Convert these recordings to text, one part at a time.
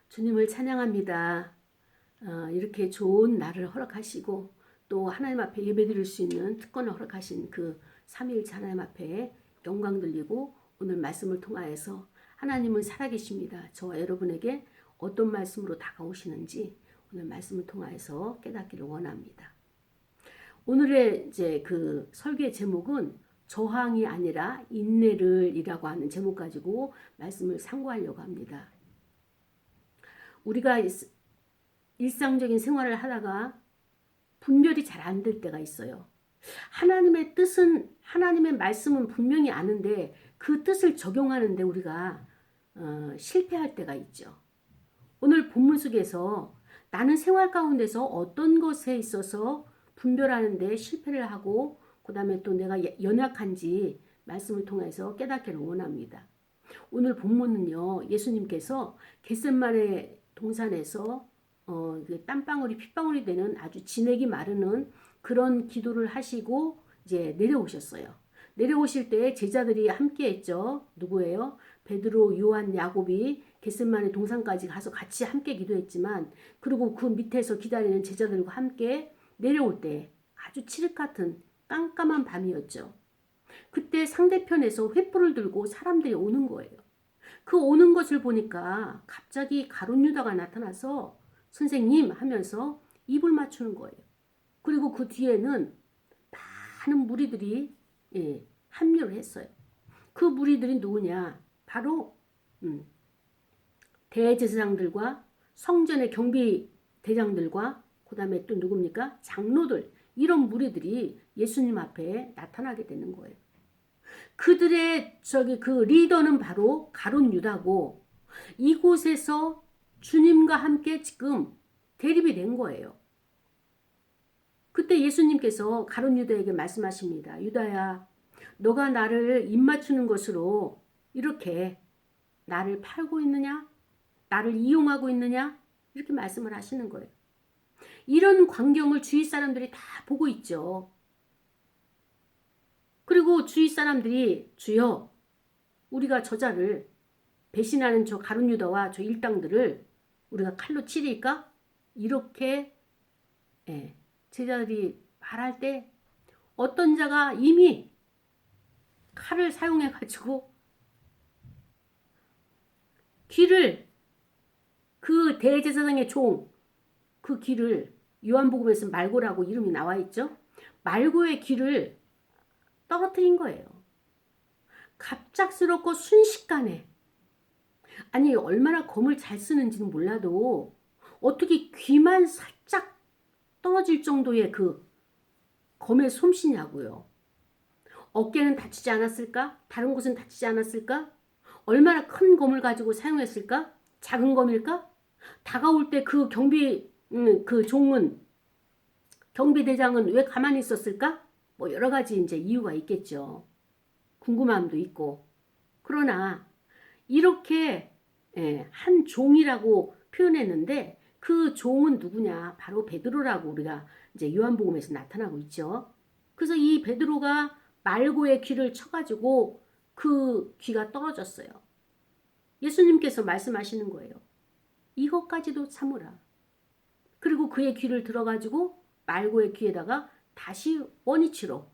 주님을 찬양합니다. 이렇게 좋은 날을 허락하시고 또 하나님 앞에 예배드릴 수 있는 특권을 허락하신 그 삼위일체 하나님 앞에 영광 돌리고 오늘 말씀을 통하여서 하나님은 살아계십니다. 저와 여러분에게 어떤 말씀으로 다가오시는지 오늘 말씀을 통하여서 깨닫기를 원합니다. 오늘의 이제 그 설교의 제목은 저항이 아니라 인내를 이라고 하는 제목 가지고 말씀을 상고하려고 합니다. 우리가 일상적인 생활을 하다가 분별이 잘 안 될 때가 있어요. 하나님의 뜻은, 하나님의 말씀은 분명히 아는데 그 뜻을 적용하는데 우리가 실패할 때가 있죠. 오늘 본문 속에서 나는 생활 가운데서 어떤 것에 있어서 분별하는데 실패를 하고 그 다음에 또 내가 연약한지 말씀을 통해서 깨닫기를 원합니다. 오늘 본문은요, 예수님께서 겟세마네 동산에서 땀방울이 핏방울이 되는 아주 진액이 마르는 그런 기도를 하시고 이제 내려오셨어요. 내려오실 때 제자들이 함께 했죠. 누구예요? 베드로, 요한, 야곱이 겟세마네 동산까지 가서 같이 함께 기도했지만 그리고 그 밑에서 기다리는 제자들과 함께 내려올 때 아주 칠흑 같은 깜깜한 밤이었죠. 그때 상대편에서 횃불을 들고 사람들이 오는 거예요. 그 오는 것을 보니까 갑자기 가룟 유다가 나타나서 선생님 하면서 입을 맞추는 거예요. 그리고 그 뒤에는 많은 무리들이 합류를 했어요. 그 무리들이 누구냐? 바로 대제사장들과 성전의 경비 대장들과 그 다음에 또 누굽니까? 장로들, 이런 무리들이 예수님 앞에 나타나게 되는 거예요. 그들의 그 리더는 바로 가룟 유다고 이곳에서 주님과 함께 지금 대립이 된 거예요. 그때 예수님께서 가룟 유다에게 말씀하십니다. 유다야, 너가 나를 입맞추는 것으로 이렇게 나를 팔고 있느냐? 나를 이용하고 있느냐? 이렇게 말씀을 하시는 거예요. 이런 광경을 주위 사람들이 다 보고 있죠. 그리고 주위 사람들이 주여, 우리가 저자를 배신하는 저 가룟 유다와 저 일당들을 우리가 칼로 치릴까? 이렇게 제자들이 말할 때 어떤 자가 이미 칼을 사용해 가지고 귀를, 그 대제사장의 종, 그 귀를, 요한복음에서 말고라고 이름이 나와 있죠. 말고의 귀를 떨어뜨린 거예요. 갑작스럽고 순식간에, 아니 얼마나 검을 잘 쓰는지는 몰라도 어떻게 귀만 살짝 떨어질 정도의 그 검의 솜씨냐고요. 어깨는 다치지 않았을까? 다른 곳은 다치지 않았을까? 얼마나 큰 검을 가지고 사용했을까? 작은 검일까? 다가올 때 그 그 종은, 경비대장은 왜 가만히 있었을까? 뭐 여러 가지 이제 이유가 있겠죠. 궁금함도 있고. 그러나 이렇게 한 종이라고 표현했는데 그 종은 누구냐? 바로 베드로라고 우리가 이제 요한복음에서 나타나고 있죠. 그래서 이 베드로가 말고의 귀를 쳐가지고 그 귀가 떨어졌어요. 예수님께서 말씀하시는 거예요. 이것까지도 참으라. 그리고 그의 귀를 들어가지고 말고의 귀에다가 다시 원위치로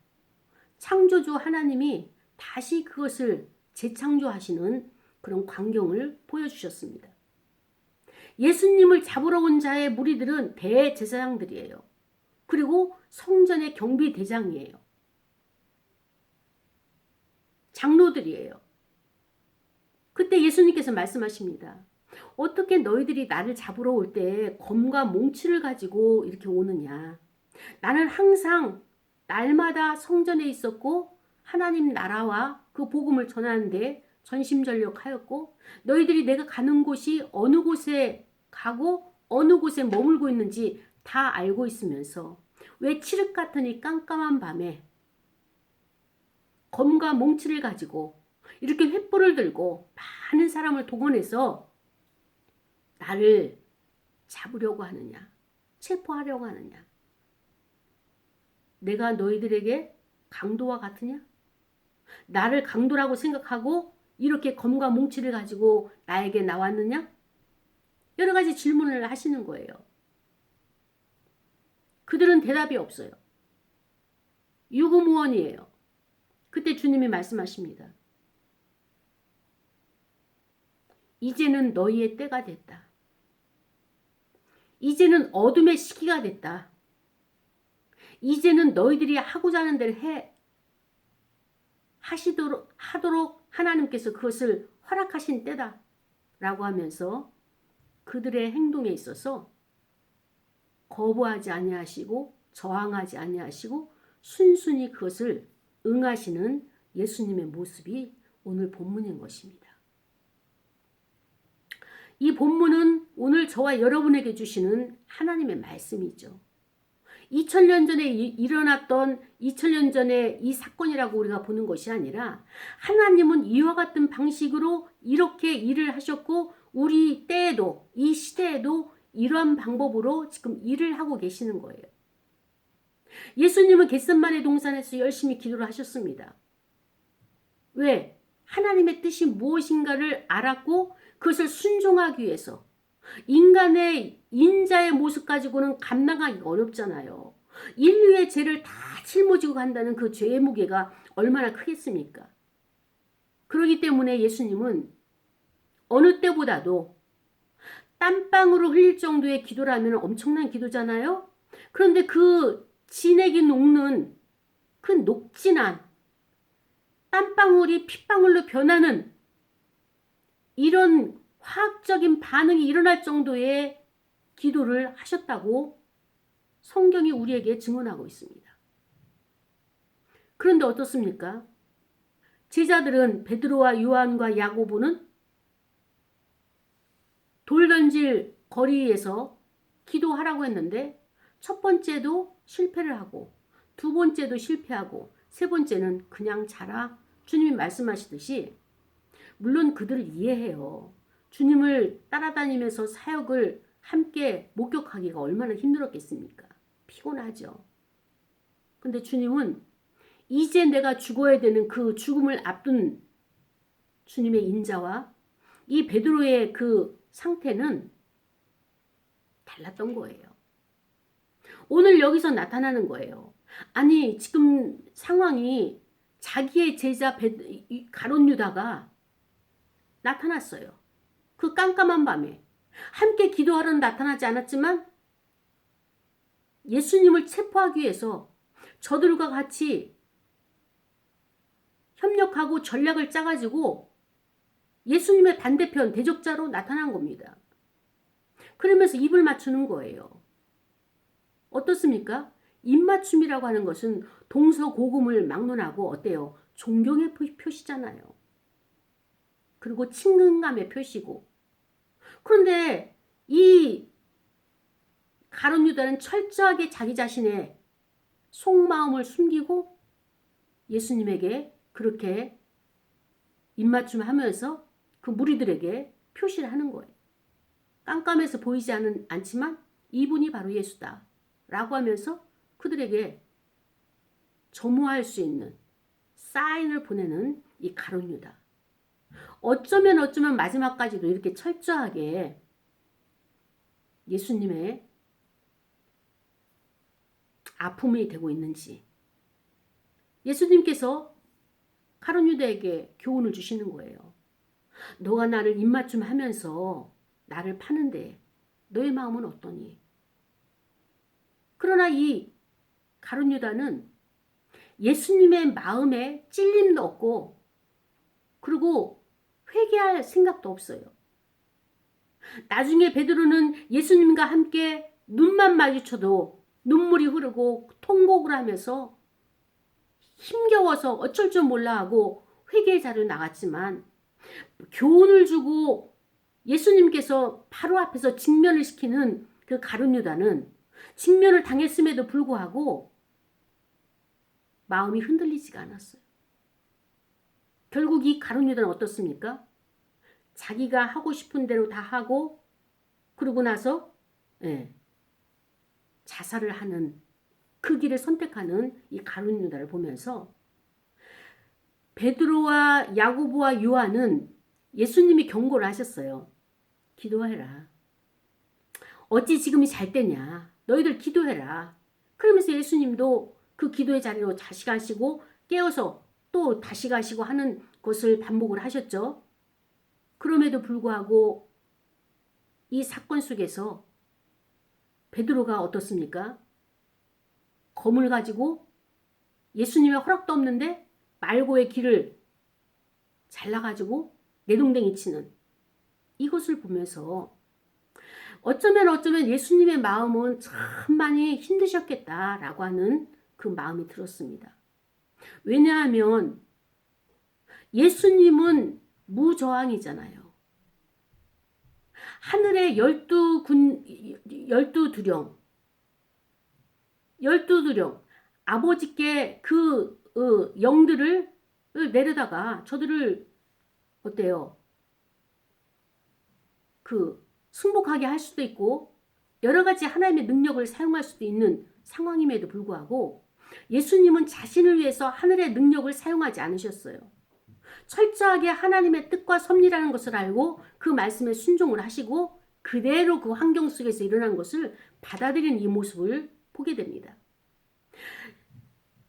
창조주 하나님이 다시 그것을 재창조하시는 그런 광경을 보여주셨습니다. 예수님을 잡으러 온 자의 무리들은 대제사장들이에요. 그리고 성전의 경비대장이에요. 장로들이에요. 그때 예수님께서 말씀하십니다. 어떻게 너희들이 나를 잡으러 올 때 검과 몽치를 가지고 이렇게 오느냐. 나는 항상 날마다 성전에 있었고 하나님 나라와 그 복음을 전하는데 전심전력하였고 너희들이 내가 가는 곳이 어느 곳에 가고 어느 곳에 머물고 있는지 다 알고 있으면서 왜 칠흑 같은 이 깜깜한 밤에 검과 몽치를 가지고 이렇게 횃불을 들고 많은 사람을 동원해서 나를 잡으려고 하느냐, 체포하려고 하느냐. 내가 너희들에게 강도와 같으냐? 나를 강도라고 생각하고 이렇게 검과 몽치를 가지고 나에게 나왔느냐? 여러 가지 질문을 하시는 거예요. 그들은 대답이 없어요. 유구무원이에요. 그때 주님이 말씀하십니다. 이제는 너희의 때가 됐다. 이제는 어둠의 시기가 됐다. 이제는 너희들이 하고자 하는 대로 하도록 하나님께서 그것을 허락하신 때다. 라고 하면서 그들의 행동에 있어서 거부하지 아니하시고 저항하지 아니하시고 순순히 그것을 응하시는 예수님의 모습이 오늘 본문인 것입니다. 이 본문은 오늘 저와 여러분에게 주시는 하나님의 말씀이죠. 2000년 전에 일어났던 2000년 전에 이 사건이라고 우리가 보는 것이 아니라 하나님은 이와 같은 방식으로 이렇게 일을 하셨고 우리 때에도 이 시대에도 이러한 방법으로 지금 일을 하고 계시는 거예요. 예수님은 겟세마네 동산에서 열심히 기도를 하셨습니다. 왜? 하나님의 뜻이 무엇인가를 알았고 그것을 순종하기 위해서. 인간의 인자의 모습 가지고는 감당하기가 어렵잖아요. 인류의 죄를 다 짊어지고 간다는 그 죄의 무게가 얼마나 크겠습니까? 그렇기 때문에 예수님은 어느 때보다도 땀방으로 흘릴 정도의 기도라면 엄청난 기도잖아요. 그런데 그 진액이 녹는 그 녹진한 땀방울이 핏방울로 변하는 이런 화학적인 반응이 일어날 정도의 기도를 하셨다고 성경이 우리에게 증언하고 있습니다. 그런데 어떻습니까? 제자들은 베드로와 요한과 야고보는 돌 던질 거리에서 기도하라고 했는데 첫 번째도 실패를 하고 두 번째도 실패하고 세 번째는 그냥 자라. 주님이 말씀하시듯이 물론 그들을 이해해요. 주님을 따라다니면서 사역을 함께 목격하기가 얼마나 힘들었겠습니까? 피곤하죠. 근데 주님은 이제 내가 죽어야 되는 그 죽음을 앞둔 주님의 인자와 이 베드로의 그 상태는 달랐던 거예요. 오늘 여기서 나타나는 거예요. 아니 지금 상황이 자기의 제자 가룟 유다가 나타났어요. 그 깜깜한 밤에 함께 기도하러 나타나지 않았지만 예수님을 체포하기 위해서 저들과 같이 협력하고 전략을 짜가지고 예수님의 반대편 대적자로 나타난 겁니다. 그러면서 입을 맞추는 거예요. 어떻습니까? 입맞춤이라고 하는 것은 동서고금을 막론하고 어때요? 존경의 표시잖아요. 그리고 친근감의 표시고. 그런데 이 가룟 유다는 철저하게 자기 자신의 속마음을 숨기고 예수님에게 그렇게 입맞춤하면서 그 무리들에게 표시를 하는 거예요. 깜깜해서 보이지 않지만 이분이 바로 예수다 라고 하면서 그들에게 점호할 수 있는 사인을 보내는 이 가룟 유다. 어쩌면 마지막까지도 이렇게 철저하게 예수님의 아픔이 되고 있는지 예수님께서 가룟 유다에게 교훈을 주시는 거예요. 너가 나를 입맞춤하면서 나를 파는데 너의 마음은 어떠니? 그러나 이 가룟 유다는 예수님의 마음에 찔림도 없고 그리고 회개할 생각도 없어요. 나중에 베드로는 예수님과 함께 눈만 마주쳐도 눈물이 흐르고 통곡을 하면서 힘겨워서 어쩔 줄 몰라 하고 회개의 자리로 나갔지만 교훈을 주고 예수님께서 바로 앞에서 직면을 시키는 그 가룟 유다는 직면을 당했음에도 불구하고 마음이 흔들리지가 않았어요. 결국 이 가룟 유다는 어떻습니까? 자기가 하고 싶은 대로 다 하고 그러고 나서 자살을 하는 그 길을 선택하는 이 가룟 유다를 보면서 베드로와 야고보와 요한은 예수님이 경고를 하셨어요. 기도해라. 어찌 지금이 잘 때냐. 너희들 기도해라. 그러면서 예수님도 그 기도의 자리로 다시 가시고 깨어서 또 다시 가시고 하는 것을 반복을 하셨죠. 그럼에도 불구하고 이 사건 속에서 베드로가 어떻습니까? 검을 가지고 예수님의 허락도 없는데 말고의 길을 잘라가지고 내동댕이 치는 이것을 보면서 어쩌면 예수님의 마음은 참 많이 힘드셨겠다라고 하는 그 마음이 들었습니다. 왜냐하면 예수님은 무저항이잖아요. 하늘의 열두 두령 아버지께 그 영들을 내려다가 저들을 어때요? 그 승복하게 할 수도 있고 여러 가지 하나님의 능력을 사용할 수도 있는 상황임에도 불구하고 예수님은 자신을 위해서 하늘의 능력을 사용하지 않으셨어요. 철저하게 하나님의 뜻과 섭리라는 것을 알고 그 말씀에 순종을 하시고 그대로 그 환경 속에서 일어난 것을 받아들이는 이 모습을 보게 됩니다.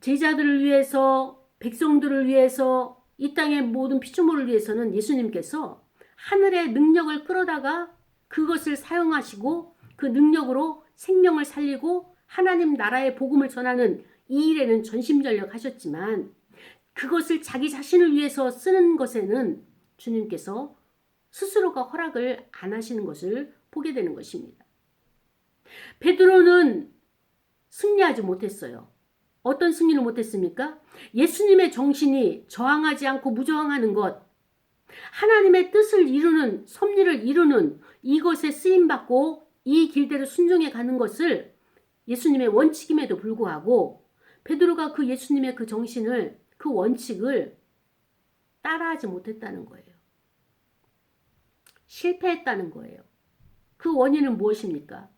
제자들을 위해서, 백성들을 위해서, 이 땅의 모든 피조물을 위해서는 예수님께서 하늘의 능력을 끌어다가 그것을 사용하시고 그 능력으로 생명을 살리고 하나님 나라의 복음을 전하는 이 일에는 전심전력 하셨지만 그것을 자기 자신을 위해서 쓰는 것에는 주님께서 스스로가 허락을 안 하시는 것을 보게 되는 것입니다. 베드로는 승리하지 못했어요. 어떤 승리를 못했습니까? 예수님의 정신이 저항하지 않고 무저항하는 것, 하나님의 뜻을 이루는, 섭리를 이루는 이것에 쓰임받고 이 길대로 순종해 가는 것을 예수님의 원칙임에도 불구하고 베드로가 그 예수님의 그 정신을, 그 원칙을 따라하지 못했다는 거예요. 실패했다는 거예요. 그 원인은 무엇입니까?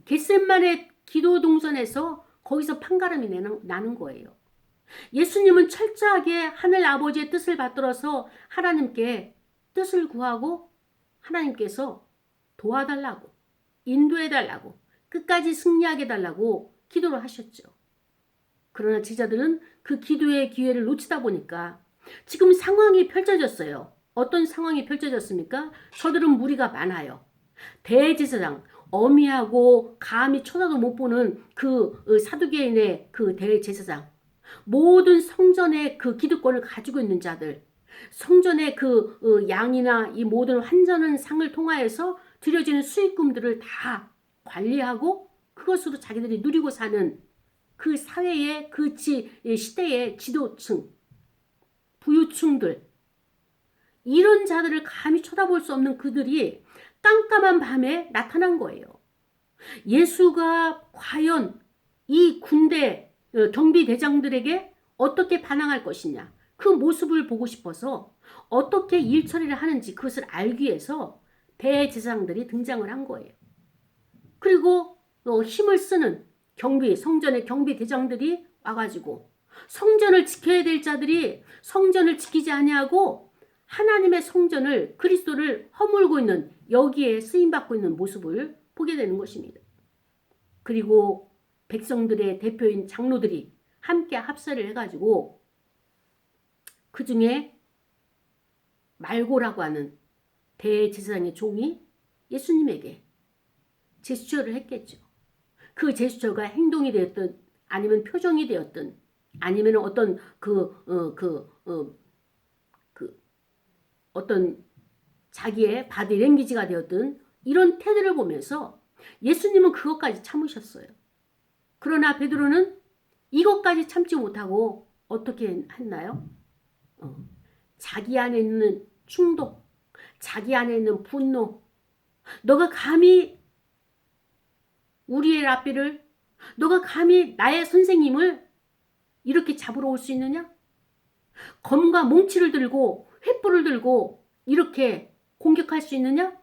겟세마네 기도 동선에서 거기서 판가름이 나는 거예요. 예수님은 철저하게 하늘 아버지의 뜻을 받들어서 하나님께 뜻을 구하고 하나님께서 도와달라고, 인도해달라고, 끝까지 승리하게 달라고 기도를 하셨죠. 그러나 제자들은 그 기도의 기회를 놓치다 보니까 지금 상황이 펼쳐졌어요. 어떤 상황이 펼쳐졌습니까? 저들은 무리가 많아요. 대제사장, 어미하고 감히 쳐다도 못 보는 그 사두개인의 그 대제사장, 모든 성전의 그 기득권을 가지고 있는 자들, 성전의 그 양이나 이 모든 환전한 상을 통하여서 드려지는 수익금들을 다 관리하고 그것으로 자기들이 누리고 사는 그 사회의 그 시대의 지도층, 부유층들, 이런 자들을 감히 쳐다볼 수 없는 그들이 깜깜한 밤에 나타난 거예요. 예수가 과연 이 군대 경비대장들에게 어떻게 반항할 것이냐, 그 모습을 보고 싶어서 어떻게 일 처리를 하는지 그것을 알기 위해서 대제사장들이 등장을 한 거예요. 그리고 힘을 쓰는 성전의 경비대장들이 와가지고 성전을 지켜야 될 자들이 성전을 지키지 아니하고 하나님의 성전을, 그리스도를 허물고 있는, 여기에 쓰임받고 있는 모습을 보게 되는 것입니다. 그리고 백성들의 대표인 장로들이 함께 합사를 해가지고 그 중에 말고라고 하는 대제사장의 종이 예수님에게 제스처를 했겠죠. 그 제스처가 행동이 되었든 아니면 표정이 되었든 아니면 어떤 어떤 자기의 바디 랭귀지가 되었든 이런 태도를 보면서 예수님은 그것까지 참으셨어요. 그러나 베드로는 이것까지 참지 못하고 어떻게 했나요? 자기 안에 있는 충동, 자기 안에 있는 분노, 너가 감히 우리의 랍비를, 너가 감히 나의 선생님을 이렇게 잡으러 올 수 있느냐? 검과 몽치를 들고 횃불을 들고 이렇게 공격할 수 있느냐?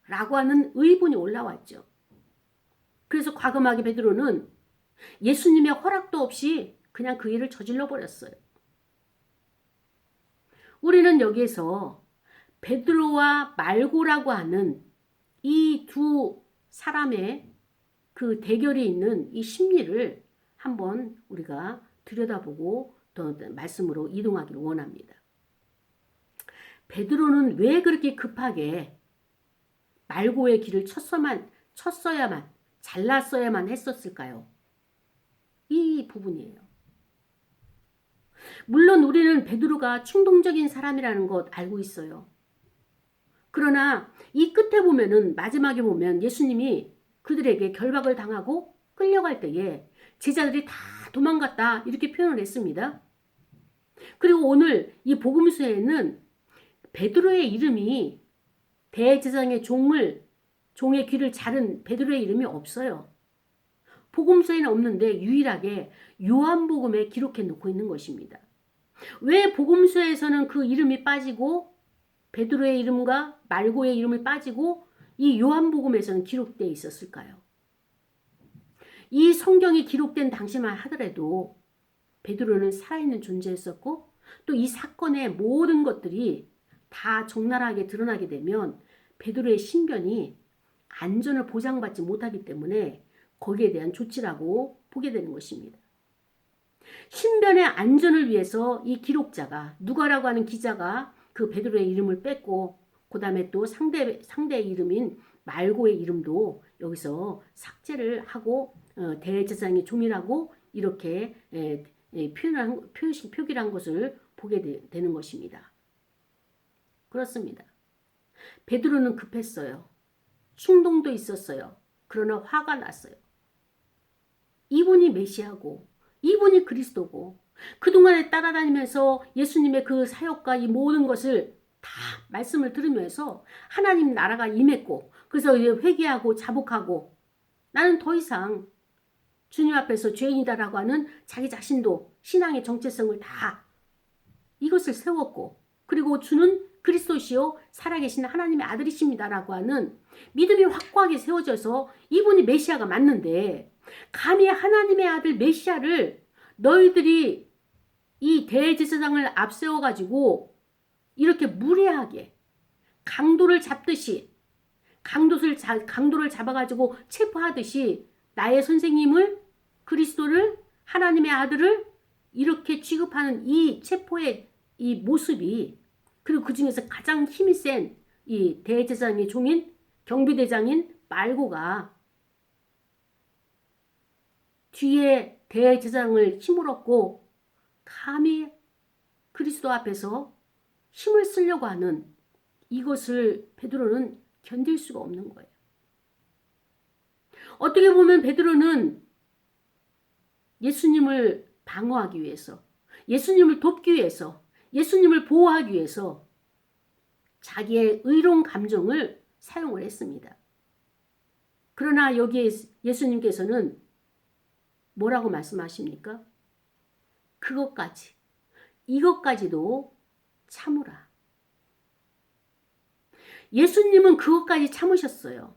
라고 하는 의문이 올라왔죠. 그래서 과감하게 베드로는 예수님의 허락도 없이 그냥 그 일을 저질러 버렸어요. 우리는 여기에서 베드로와 말고라고 하는 이 두 사람의 그 대결이 있는 이 심리를 한번 우리가 들여다보고 또 말씀으로 이동하기를 원합니다. 베드로는 왜 그렇게 급하게 말고의 길을 쳤어야만 잘났어야만 했었을까요? 이 부분이에요. 물론 우리는 베드로가 충동적인 사람이라는 것 알고 있어요. 그러나 이 끝에 보면은 마지막에 보면 예수님이 그들에게 결박을 당하고 끌려갈 때에 제자들이 다 도망갔다 이렇게 표현을 했습니다. 그리고 오늘 이 복음서에는 베드로의 이름이 대제사장의 종의 귀를 자른 베드로의 이름이 없어요. 복음서에는 없는데 유일하게 요한복음에 기록해 놓고 있는 것입니다. 왜 복음서에서는 그 이름이 빠지고 베드로의 이름과 말고의 이름이 빠지고 이 요한복음에서는 기록되어 있었을까요? 이 성경이 기록된 당시만 하더라도 베드로는 살아있는 존재였었고 또 이 사건의 모든 것들이 다 적나라하게 드러나게 되면 베드로의 신변이 안전을 보장받지 못하기 때문에 거기에 대한 조치라고 보게 되는 것입니다. 신변의 안전을 위해서 이 기록자가 누가라고 하는 기자가 그 베드로의 이름을 뺐고 그 다음에 또 상대의 이름인 말고의 이름도 여기서 삭제를 하고 대제사장의 종이라고 이렇게 표기를 한 것을 보게 되는 것입니다. 그렇습니다. 베드로는 급했어요. 충동도 있었어요. 그러나 화가 났어요. 이분이 메시아고 이분이 그리스도고 그동안에 따라다니면서 예수님의 그 사역과 이 모든 것을 다 말씀을 들으면서 하나님 나라가 임했고 그래서 회개하고 자복하고 나는 더 이상 주님 앞에서 죄인이다라고 하는 자기 자신도 신앙의 정체성을 다 이것을 세웠고 그리고 주는 그리스도시요 살아계신 하나님의 아들이십니다라고 하는 믿음이 확고하게 세워져서 이분이 메시아가 맞는데 감히 하나님의 아들 메시아를 너희들이 이 대제사장을 앞세워가지고 이렇게 무례하게 강도를 잡듯이 강도를 잡아가지고 체포하듯이 나의 선생님을 그리스도를 하나님의 아들을 이렇게 취급하는 이 체포의 이 모습이 그리고 그 중에서 가장 힘이 센 이 대제사장의 종인 경비대장인 말고가 뒤에 대제사장을 힘을 얻고 감히 그리스도 앞에서 힘을 쓰려고 하는 이것을 베드로는 견딜 수가 없는 거예요. 어떻게 보면 베드로는 예수님을 방어하기 위해서, 예수님을 돕기 위해서, 예수님을 보호하기 위해서 자기의 의로운 감정을 사용을 했습니다. 그러나 여기에 예수님께서는 뭐라고 말씀하십니까? 이것까지도 참으라. 예수님은 그것까지 참으셨어요.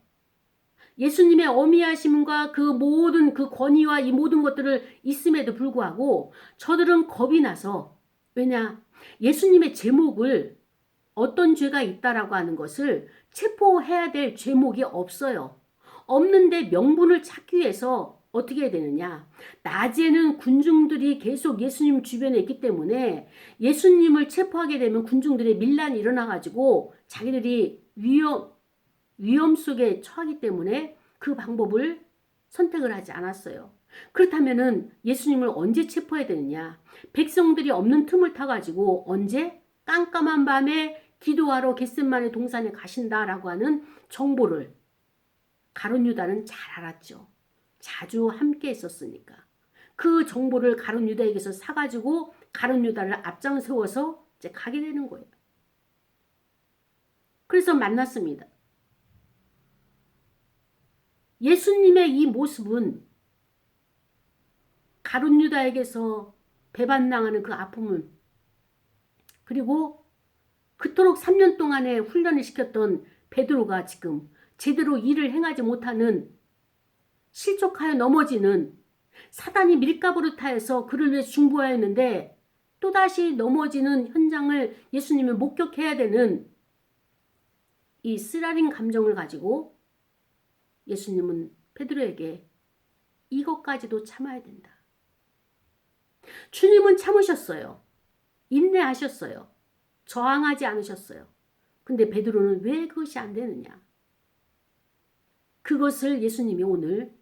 예수님의 어미하심과 그 모든 그 권위와 이 모든 것들을 있음에도 불구하고 저들은 겁이 나서 왜냐? 예수님의 제목을 어떤 죄가 있다라고 하는 것을 체포해야 될 제목이 없어요. 없는데 명분을 찾기 위해서 어떻게 해야 되느냐? 낮에는 군중들이 계속 예수님 주변에 있기 때문에 예수님을 체포하게 되면 군중들의 밀란이 일어나가지고 자기들이 위험 속에 처하기 때문에 그 방법을 선택을 하지 않았어요. 그렇다면은 예수님을 언제 체포해야 되느냐? 백성들이 없는 틈을 타가지고 언제? 깜깜한 밤에 기도하러 겟세마네 동산에 가신다라고 하는 정보를 가룟 유다는 잘 알았죠. 자주 함께 했었으니까. 그 정보를 가룟 유다에게서 사가지고 가룟 유다를 앞장 세워서 이제 가게 되는 거예요. 그래서 만났습니다. 예수님의 이 모습은 가룟 유다에게서 배반당하는 그 아픔을 그리고 그토록 3년 동안에 훈련을 시켰던 베드로가 지금 제대로 일을 행하지 못하는 실족하여 넘어지는 사단이 밀가부르타에서 그를 위해 중보하였는데 또다시 넘어지는 현장을 예수님이 목격해야 되는 이 쓰라린 감정을 가지고 예수님은 베드로에게 이것까지도 참아야 된다. 주님은 참으셨어요. 인내하셨어요. 저항하지 않으셨어요. 근데 베드로는 왜 그것이 안 되느냐? 그것을 예수님이 오늘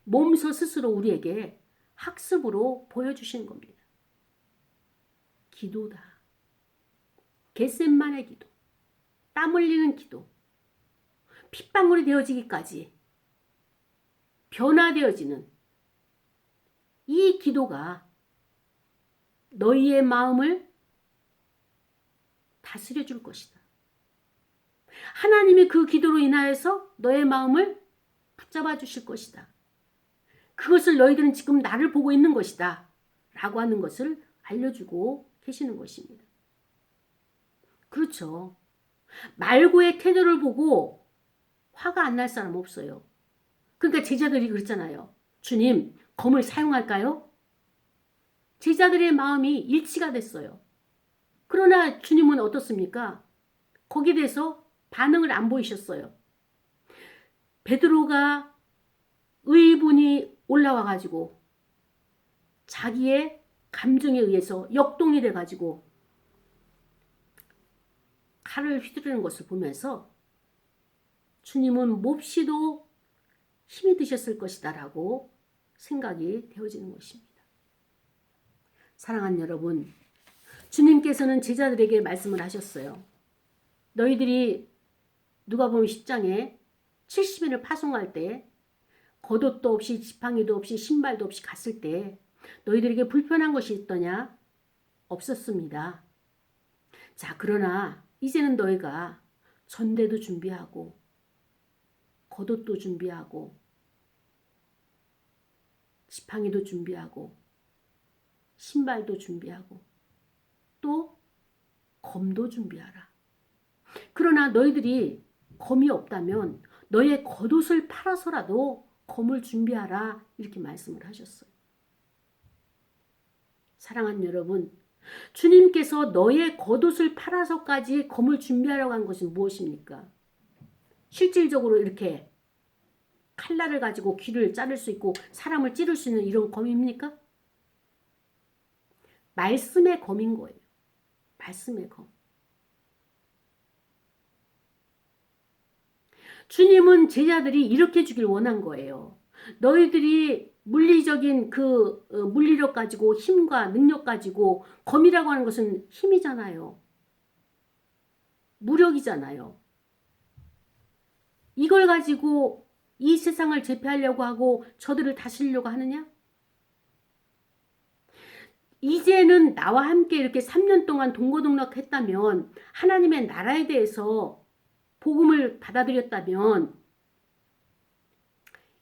몸소 스스로 우리에게 학습으로 보여주시는 겁니다. 기도다. 겟셋만의 기도. 땀 흘리는 기도. 핏방울이 되어지기까지 변화되어지는 이 기도가 너희의 마음을 다스려 줄 것이다. 하나님이 그 기도로 인하여서 너의 마음을 붙잡아 주실 것이다. 그것을 너희들은 지금 나를 보고 있는 것이다. 라고 하는 것을 알려주고 계시는 것입니다. 그렇죠. 말고의 태도를 보고 화가 안 날 사람 없어요. 그러니까 제자들이 그랬잖아요. 주님, 검을 사용할까요? 제자들의 마음이 일치가 됐어요. 그러나 주님은 어떻습니까? 거기에 대해서 반응을 안 보이셨어요. 베드로가 의분이 올라와 가지고 자기의 감정에 의해서 역동이 돼 가지고 칼을 휘두르는 것을 보면서 주님은 몹시도 힘이 드셨을 것이다 라고 생각이 되어지는 것입니다. 사랑하는 여러분, 주님께서는 제자들에게 말씀을 하셨어요. 너희들이 누가복음 10장에 70인을 파송할 때 겉옷도 없이 지팡이도 없이 신발도 없이 갔을 때 너희들에게 불편한 것이 있더냐? 없었습니다. 자, 그러나 이제는 너희가 전대도 준비하고 겉옷도 준비하고 지팡이도 준비하고 신발도 준비하고 또 검도 준비하라. 그러나 너희들이 검이 없다면 너의 겉옷을 팔아서라도 검을 준비하라. 이렇게 말씀을 하셨어요. 사랑하는 여러분, 주님께서 너의 겉옷을 팔아서까지 검을 준비하라고 한 것은 무엇입니까? 실질적으로 이렇게 칼날을 가지고 귀를 자를 수 있고 사람을 찌를 수 있는 이런 검입니까? 말씀의 검인 거예요. 말씀의 검. 주님은 제자들이 이렇게 주길 원한 거예요. 너희들이 물리적인 그 물리력 가지고 힘과 능력 가지고 검이라고 하는 것은 힘이잖아요. 무력이잖아요. 이걸 가지고 이 세상을 제패하려고 하고 저들을 다스리려고 하느냐? 이제는 나와 함께 이렇게 3년 동안 동고동락했다면 하나님의 나라에 대해서 복음을 받아들였다면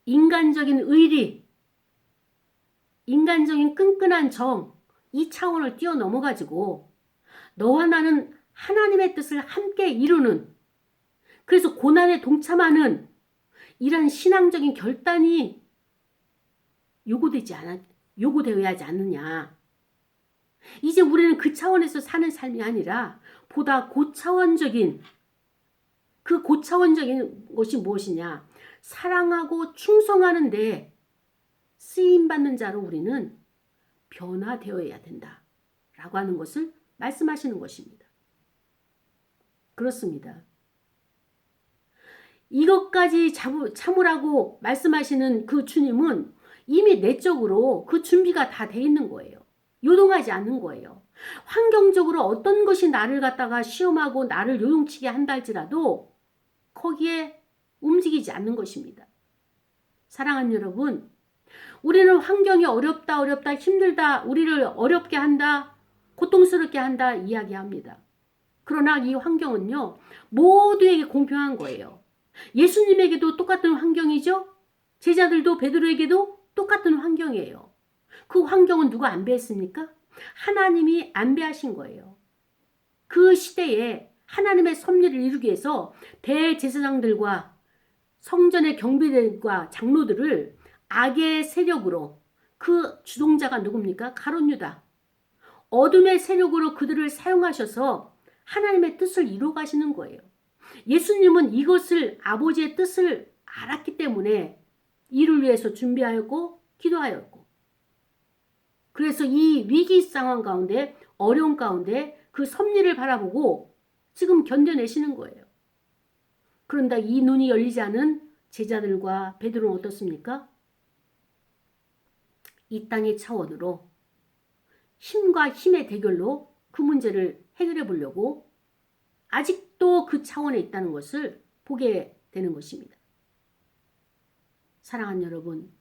인간적인 의리, 인간적인 끈끈한 정, 이 차원을 뛰어넘어가지고 너와 나는 하나님의 뜻을 함께 이루는, 그래서 고난에 동참하는 이런 신앙적인 결단이 요구되어야 하지 않느냐. 이제 우리는 그 차원에서 사는 삶이 아니라 보다 고차원적인, 그 고차원적인 것이 무엇이냐. 사랑하고 충성하는데 쓰임받는 자로 우리는 변화되어야 된다 라고 하는 것을 말씀하시는 것입니다. 그렇습니다. 이것까지 참으라고 말씀하시는 그 주님은 이미 내적으로 그 준비가 다 돼 있는 거예요. 요동하지 않는 거예요. 환경적으로 어떤 것이 나를 갖다가 시험하고 나를 요동치게 한다 할지라도 거기에 움직이지 않는 것입니다. 사랑하는 여러분, 우리는 환경이 어렵다, 힘들다, 우리를 어렵게 한다, 고통스럽게 한다 이야기합니다. 그러나 이 환경은요, 모두에게 공평한 거예요. 예수님에게도 똑같은 환경이죠. 제자들도 베드로에게도 똑같은 환경이에요. 그 환경은 누가 안배했습니까? 하나님이 안배하신 거예요. 그 시대에 하나님의 섭리를 이루기 위해서 대제사장들과 성전의 경비들과 장로들을 악의 세력으로, 그 주동자가 누굽니까? 가룟 유다. 어둠의 세력으로 그들을 사용하셔서 하나님의 뜻을 이루어 가시는 거예요. 예수님은 이것을 아버지의 뜻을 알았기 때문에 이를 위해서 준비하였고 기도하였고, 그래서 이 위기 상황 가운데, 어려운 가운데 그 섭리를 바라보고 지금 견뎌내시는 거예요. 그런데 이 눈이 열리지 않은 제자들과 베드로는 어떻습니까? 이 땅의 차원으로 힘과 힘의 대결로 그 문제를 해결해 보려고 아직도 그 차원에 있다는 것을 보게 되는 것입니다. 사랑하는 여러분,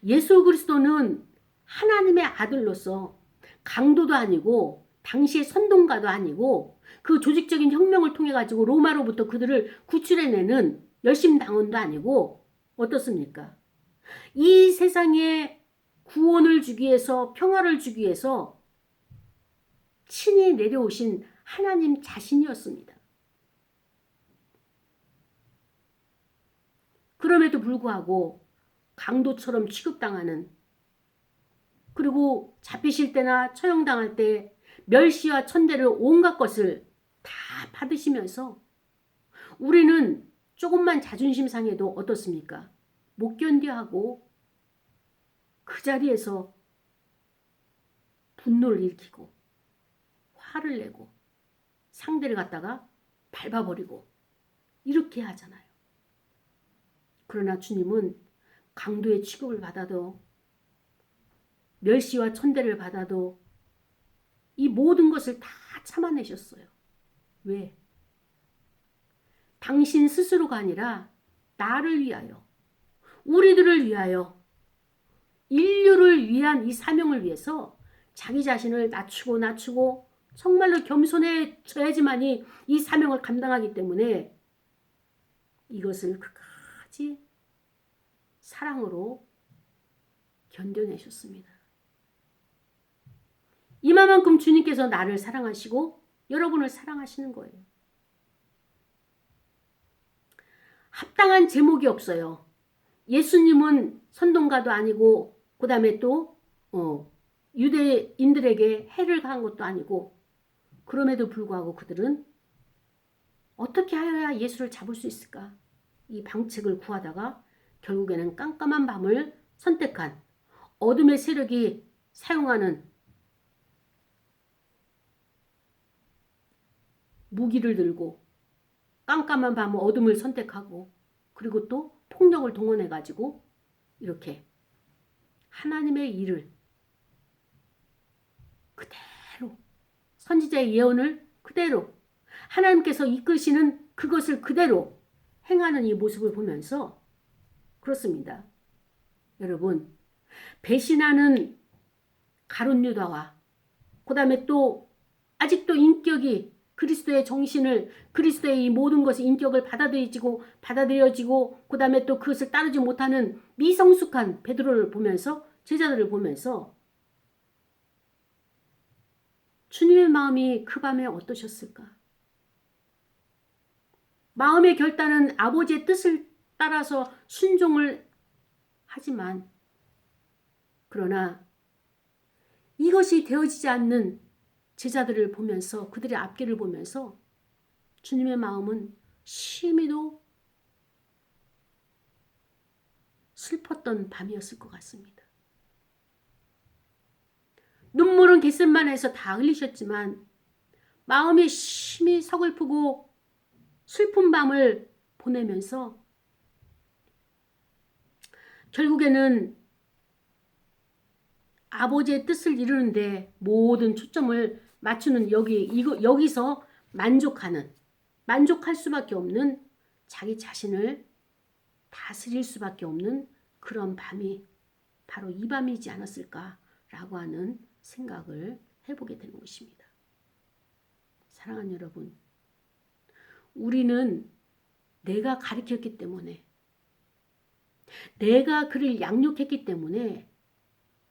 예수 그리스도는 하나님의 아들로서 강도도 아니고 당시의 선동가도 아니고 그 조직적인 혁명을 통해 가지고 로마로부터 그들을 구출해내는 열심당원도 아니고 어떻습니까? 이 세상에 구원을 주기 위해서, 평화를 주기 위해서 친히 내려오신 하나님 자신이었습니다. 그럼에도 불구하고 강도처럼 취급당하는, 그리고 잡히실 때나 처형당할 때 멸시와 천대를 온갖 것을 다 받으시면서 우리는 조금만 자존심 상해도 어떻습니까? 못 견뎌하고 그 자리에서 분노를 일으키고 화를 내고 상대를 갖다가 밟아버리고 이렇게 하잖아요. 그러나 주님은 강도의 취급을 받아도 멸시와 천대를 받아도 이 모든 것을 다 참아내셨어요. 왜? 당신 스스로가 아니라 나를 위하여, 우리들을 위하여, 인류를 위한 이 사명을 위해서 자기 자신을 낮추고 정말로 겸손해져야지만이 이 사명을 감당하기 때문에 이것을 끝까지 사랑으로 견뎌내셨습니다. 이만큼 주님께서 나를 사랑하시고 여러분을 사랑하시는 거예요. 합당한 제목이 없어요. 예수님은 선동가도 아니고 그 다음에 또 유대인들에게 해를 가한 것도 아니고, 그럼에도 불구하고 그들은 어떻게 하여야 예수를 잡을 수 있을까? 이 방책을 구하다가 결국에는 깜깜한 밤을 선택한 어둠의 세력이 사용하는 무기를 들고 깜깜한 밤 어둠을 선택하고, 그리고 또 폭력을 동원해 가지고 이렇게 하나님의 일을 그대로, 선지자의 예언을 그대로, 하나님께서 이끄시는 그것을 그대로 행하는 이 모습을 보면서 그렇습니다. 여러분, 배신하는 가룟 유다와 그 다음에 또 아직도 인격이 그리스도의 정신을, 그리스도의 이 모든 것이 인격을 받아들여지고 그 다음에 또 그것을 따르지 못하는 미성숙한 베드로를 보면서, 제자들을 보면서 주님의 마음이 그 밤에 어떠셨을까? 마음의 결단은 아버지의 뜻을 따라서 순종을 하지만, 그러나 이것이 되어지지 않는 제자들을 보면서, 그들의 앞길을 보면서 주님의 마음은 심히도 슬펐던 밤이었을 것 같습니다. 눈물은 겟세마네에서 다 흘리셨지만 마음이 심히 서글프고 슬픈 밤을 보내면서 결국에는 아버지의 뜻을 이루는데 모든 초점을 맞추는 여기서 만족할 수밖에 없는, 자기 자신을 다스릴 수밖에 없는 그런 밤이 바로 이 밤이지 않았을까라고 하는 생각을 해보게 되는 것입니다. 사랑하는 여러분, 우리는 내가 가르쳤기 때문에, 내가 그를 양육했기 때문에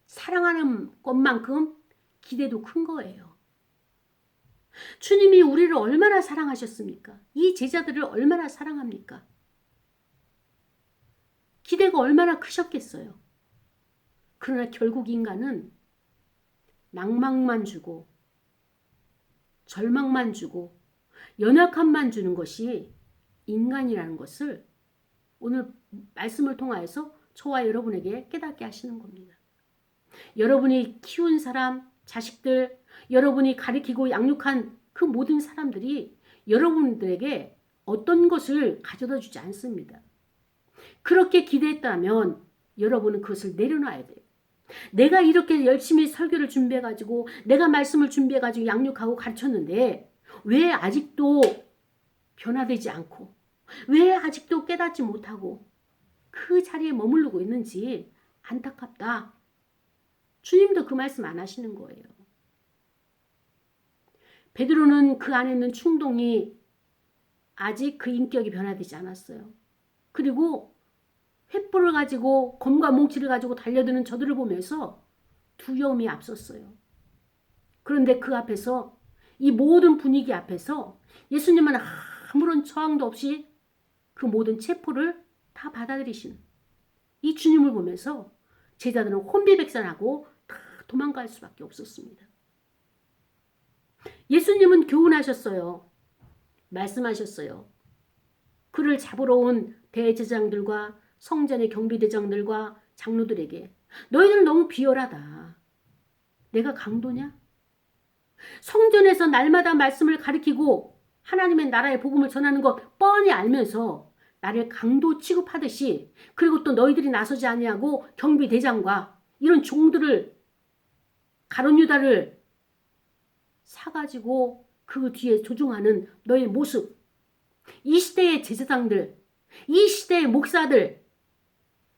사랑하는 것만큼 기대도 큰 거예요. 주님이 우리를 얼마나 사랑하셨습니까? 이 제자들을 얼마나 사랑합니까? 기대가 얼마나 크셨겠어요. 그러나 결국 인간은 낭만만 주고 절망만 주고 연약함만 주는 것이 인간이라는 것을 오늘 말씀을 통하여서 저와 여러분에게 깨닫게 하시는 겁니다. 여러분이 키운 사람, 자식들, 여러분이 가리키고 양육한 그 모든 사람들이 여러분들에게 어떤 것을 가져다 주지 않습니다. 그렇게 기대했다면 여러분은 그것을 내려놔야 돼요. 내가 이렇게 열심히 설교를 준비해가지고 내가 말씀을 준비해가지고 양육하고 가르쳤는데 왜 아직도 변화되지 않고 왜 아직도 깨닫지 못하고 그 자리에 머무르고 있는지 안타깝다. 주님도 그 말씀 안 하시는 거예요. 베드로는 그 안에 있는 충동이 아직 그 인격이 변화되지 않았어요. 그리고 횃불을 가지고 검과 몽치를 가지고 달려드는 저들을 보면서 두려움이 앞섰어요. 그런데 그 앞에서 이 모든 분위기 앞에서 예수님은 아무런 저항도 없이 그 모든 체포를 다 받아들이시는 이 주님을 보면서 제자들은 혼비백산하고 다 도망갈 수밖에 없었습니다. 예수님은 교훈하셨어요. 말씀하셨어요. 그를 잡으러 온 대제사장들과 성전의 경비대장들과 장로들에게 너희들은 너무 비열하다. 내가 강도냐? 성전에서 날마다 말씀을 가리키고 하나님의 나라의 복음을 전하는 것 뻔히 알면서 나를 강도 취급하듯이 그리고 또 너희들이 나서지 아니하고 경비대장과 이런 종들을 가룟유다를 사가지고 그 뒤에 조종하는 너의 모습, 이 시대의 제사장들, 이 시대의 목사들,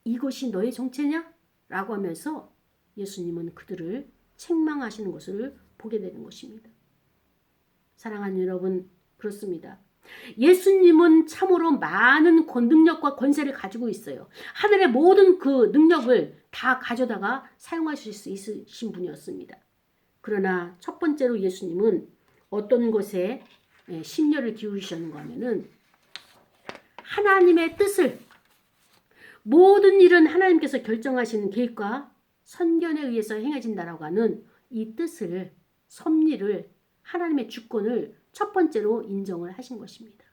이것이 너의 정체냐? 라고 하면서 예수님은 그들을 책망하시는 것을 보게 되는 것입니다. 사랑하는 여러분, 그렇습니다. 예수님은 참으로 많은 능력과 권세를 가지고 있어요. 하늘의 모든 그 능력을 다 가져다가 사용하실 수 있으신 분이었습니다. 그러나 첫 번째로 예수님은 어떤 것에 심려를 기울이셨는가 하면은 하나님의 뜻을, 모든 일은 하나님께서 결정하시는 계획과 선견에 의해서 행해진다라고 하는 이 뜻을, 섭리를, 하나님의 주권을 첫 번째로 인정을 하신 것입니다.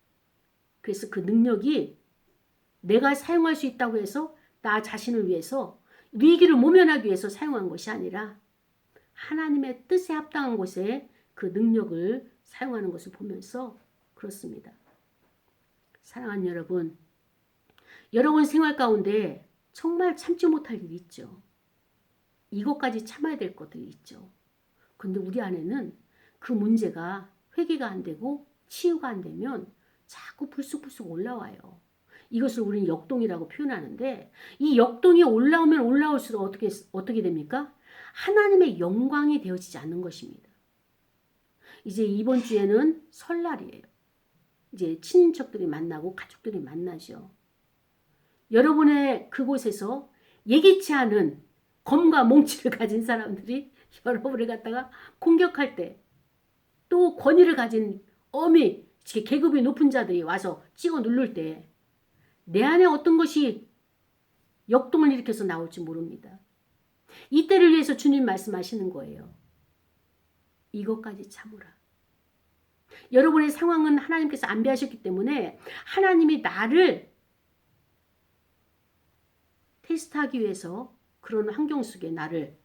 그래서 그 능력이 내가 사용할 수 있다고 해서 나 자신을 위해서 위기를 모면하기 위해서 사용한 것이 아니라 하나님의 뜻에 합당한 곳에 그 능력을 사용하는 것을 보면서 그렇습니다. 사랑하는 여러분, 여러분 생활 가운데 정말 참지 못할 일이 있죠. 이것까지 참아야 될 것들이 있죠. 근데 우리 안에는 그 문제가 회개가 안 되고 치유가 안 되면 자꾸 불쑥불쑥 올라와요. 이것을 우리는 역동이라고 표현하는데 이 역동이 올라오면 올라올수록 어떻게 됩니까? 하나님의 영광이 되어지지 않는 것입니다. 이제 이번 주에는 설날이에요. 이제 친인척들이 만나고 가족들이 만나죠. 여러분의 그곳에서 예기치 않은 검과 몽치를 가진 사람들이 여러분을 갖다가 공격할 때, 또 권위를 가진 어미, 계급이 높은 자들이 와서 찍어 누를 때 내 안에 어떤 것이 역동을 일으켜서 나올지 모릅니다. 이때를 위해서 주님 말씀하시는 거예요. 이것까지 참으라. 여러분의 상황은 하나님께서 안배하셨기 때문에 하나님이 나를 테스트하기 위해서 그런 환경 속에 나를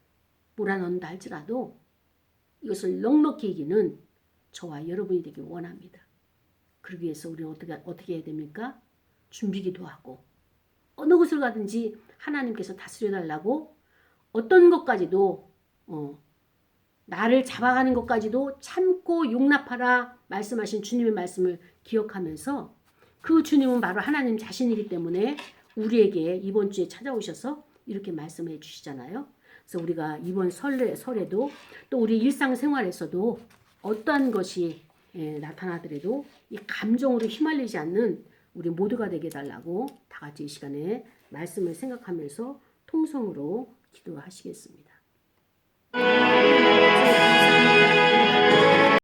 몰아넣는다 할지라도 이것을 넉넉히 이기는 저와 여러분이 되길 원합니다. 그러기 위해서 우리는 어떻게 해야 됩니까? 준비기도 하고 어느 곳을 가든지 하나님께서 다스려달라고 어떤 것까지도 나를 잡아가는 것까지도 참고 용납하라 말씀하신 주님의 말씀을 기억하면서 그 주님은 바로 하나님 자신이기 때문에 우리에게 이번 주에 찾아오셔서 이렇게 말씀해 주시잖아요. 그래서 우리가 이번 설에도 또 우리 일상생활에서도 어떠한 것이 나타나더라도 이 감정으로 휘말리지 않는 우리 모두가 되게 해달라고 다 같이 이 시간에 말씀을 생각하면서 통성으로 기도하시겠습니다.